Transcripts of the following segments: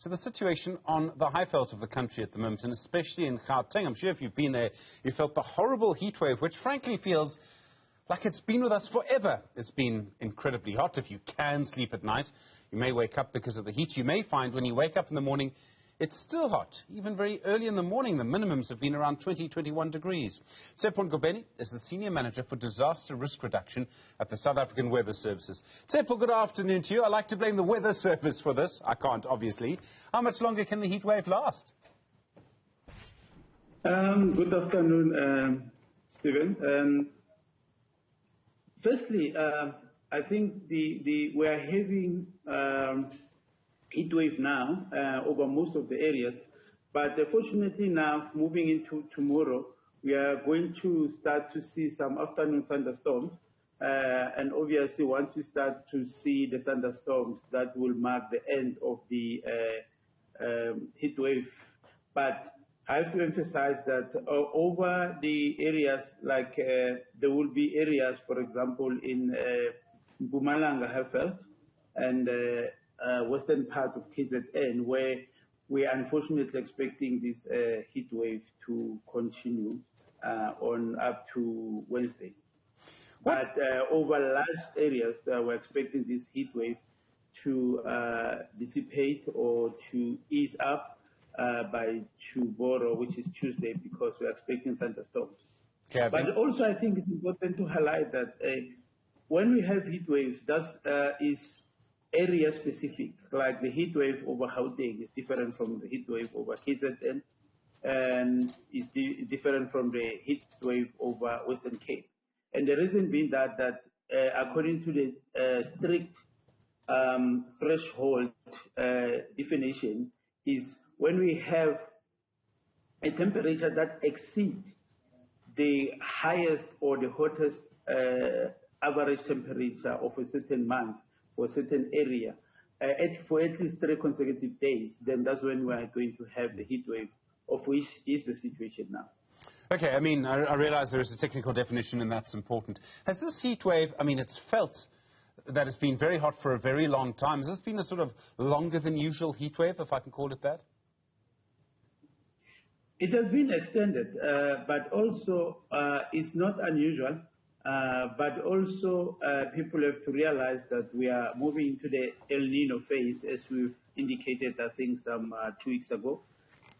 to the situation on the high veld of the country at the moment, and especially in Gauteng. I'm sure if you've been there, you felt the horrible heat wave, which frankly feels like it's been with us forever. It's been incredibly hot. If you can sleep at night, you may wake up because of the heat. You may find when you wake up in the morning, it's still hot. Even very early in the morning, the minimums have been around 20, 21 degrees. Tshepho Ngobeni is the Senior Manager for Disaster Risk Reduction at the South African Weather Services. Tshepho, good afternoon to you. I like to blame the Weather Service for this. I can't, obviously. How much longer can the heat wave last? Good afternoon, Stephen. Firstly, I think we are having heat wave now over most of the areas, but fortunately now, moving into tomorrow, we are going to start to see some afternoon thunderstorms, and obviously once we start to see the thunderstorms, that will mark the end of the heat wave. But I have to emphasize that over the areas, like there will be areas, for example, in Mpumalanga, Heatwave, and western part of KZN, where we are unfortunately expecting this heat wave to continue on up to Wednesday. But over large areas, we're expecting this heat wave to dissipate or to ease up by tomorrow, which is Tuesday, because we're expecting thunderstorms. Okay, but also I think it's important to highlight that when we have heat waves, that is area specific. Like the heat wave over Gauteng is different from the heat wave over KZN, and is different from the heat wave over Western Cape. And the reason being that according to the strict threshold definition is when we have a temperature that exceeds the highest or the hottest average temperature of a certain month for a certain area for at least 3 consecutive days, then that's when we are going to have the heat wave, of which is the situation now. Okay, I mean, I realize there is a technical definition and that's important. Has this heat wave, I mean, it's felt that it's been very hot for a very long time. Has this been a sort of longer than usual heat wave, if I can call it that? It has been extended, but also it's not unusual. But also people have to realize that we are moving into the El Nino phase, as we've indicated, I think, some 2 weeks ago.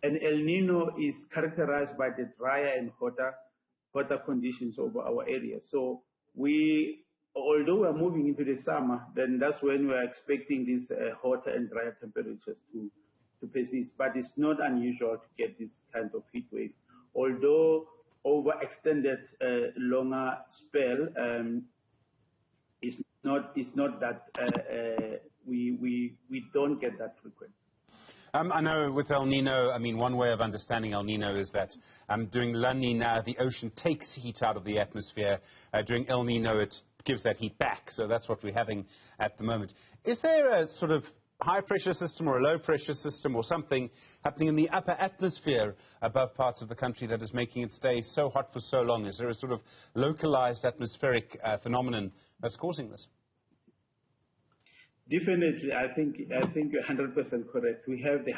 And El Nino is characterized by the drier and hotter conditions over our area. So although we are moving into the summer, then that's when we are expecting these hotter and drier temperatures to persist. But it's not unusual to get this kind of heat wave, although overextended longer spell is not that we don't get that frequent. I know with El Nino, I mean, one way of understanding El Nino is that during La Nina, the ocean takes heat out of the atmosphere. During El Nino, it gives that heat back. So that's what we're having at the moment. Is there a sort of high pressure system or a low pressure system or something happening in the upper atmosphere above parts of the country that is making it stay so hot for so long? Is there a sort of localized atmospheric phenomenon that's causing this? Definitely, I think you're 100% correct. We have the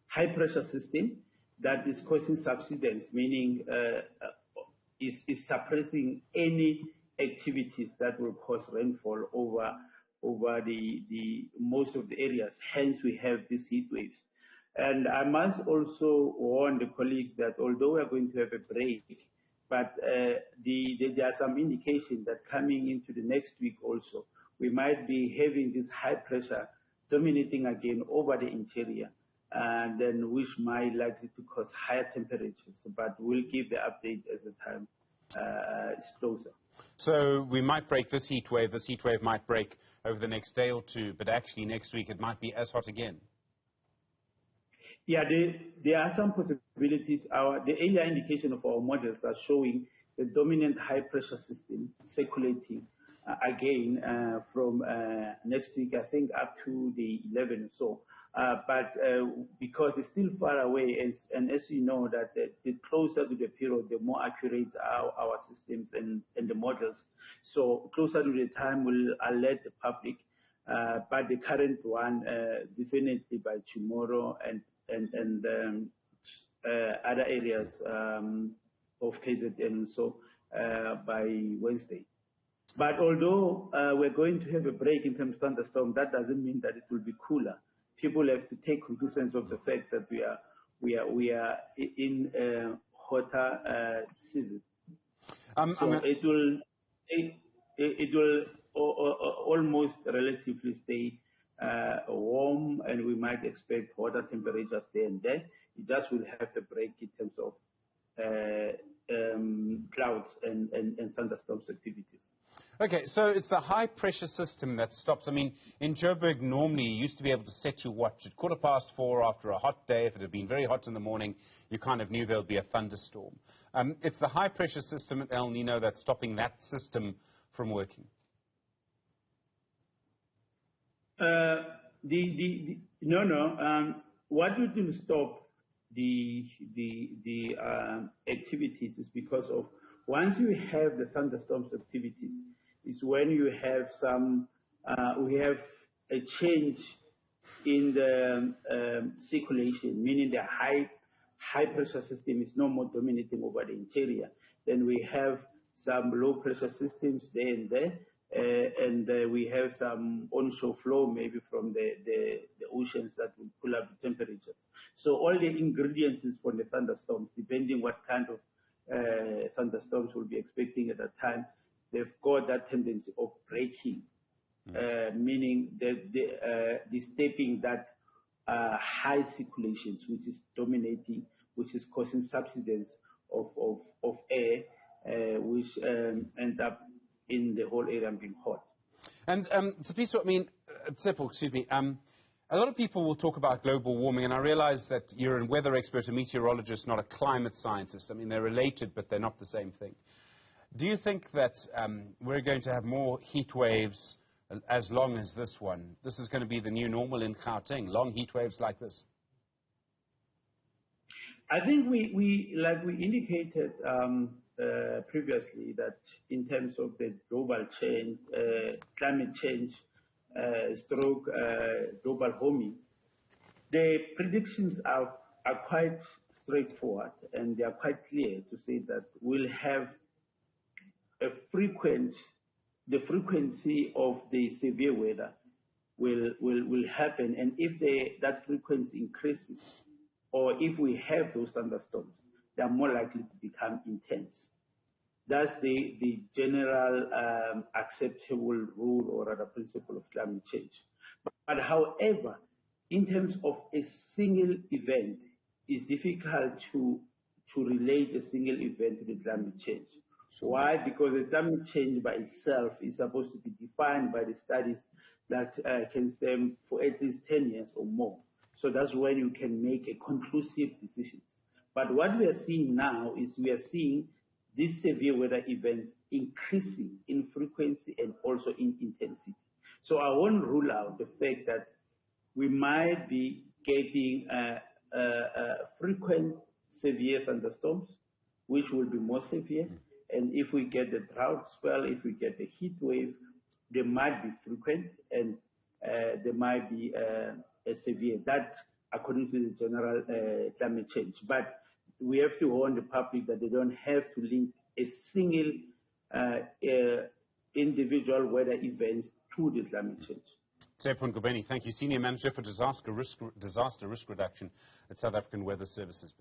high pressure system that is causing subsidence, meaning is suppressing any activities that will cause rainfall over the most of the areas. Hence, we have these heat waves. And I must also warn the colleagues that although we are going to have a break, but there are some indications that coming into the next week also, we might be having this high pressure dominating again over the interior, and then which might likely to cause higher temperatures. But we'll give the update as the time is closer. So we might break this heat wave. This heat wave might break over the next day or two, but actually next week it might be as hot again. Yeah, there are some possibilities. The earlier indication of our models are showing the dominant high pressure system circulating again from next week, I think, up to the 11th or so. But because it's still far away, and as you know, that the closer to the period, the more accurate are our systems and the models. So closer to the time, we'll alert the public but the current one, definitely by tomorrow and other areas of KZN, so by Wednesday. But although we're going to have a break in terms of thunderstorm, that doesn't mean that it will be cooler. People have to take cognizance of the fact that we are in hotter season. So it will almost relatively stay warm, and we might expect hotter temperatures there and there. It just will have a break in terms of clouds and thunderstorms activities. Okay, so it's the high-pressure system that stops. I mean, in Joburg, normally you used to be able to set your watch at 4:15 after a hot day. If it had been very hot in the morning, you kind of knew there'll be a thunderstorm. It's the high-pressure system at El Nino that's stopping that system from working. No. What will stop the activities is because of once you have the thunderstorms activities, is when you have we have a change in the circulation, meaning the high pressure system is no more dominating over the interior. Then we have some low pressure systems there and there, and we have some onshore flow maybe from the oceans that will pull up the temperatures. So all the ingredients for the thunderstorms, depending what kind of thunderstorms we'll be expecting at that time, they've got that tendency of breaking, meaning that the stepping that high circulations, which is dominating, which is causing subsidence of air, which end up in the whole area being hot. And Tshepho, excuse me. A lot of people will talk about global warming, and I realize that you're a weather expert, a meteorologist, not a climate scientist. I mean, they're related, but they're not the same thing. Do you think that we're going to have more heat waves as long as this one? This is going to be the new normal in Gauteng, long heat waves like this? I think we like we indicated previously that in terms of the global change, climate change, stroke global warming, the predictions are quite straightforward, and they are quite clear to say that we'll have the frequency of the severe weather will happen, and if that frequency increases, or if we have those thunderstorms, they are more likely to become intense. That's the general acceptable rule or rather principle of climate change. But however, in terms of a single event, it's difficult to relate a single event to the climate change. Why? Because the climate change by itself is supposed to be defined by the studies that can stem for at least 10 years or more. So that's when you can make a conclusive decision. But what we are seeing now is we are seeing these severe weather events increasing in frequency and also in intensity. So I won't rule out the fact that we might be getting frequent severe thunderstorms, which will be more severe. And if we get the drought spell, if we get the heat wave, they might be frequent and they might be severe. That according to the general climate change. But we have to warn the public that they don't have to link a single individual weather event to the climate change. Tshepho Ngobeni, thank you. Senior Manager for Disaster Risk Reduction at South African Weather Services.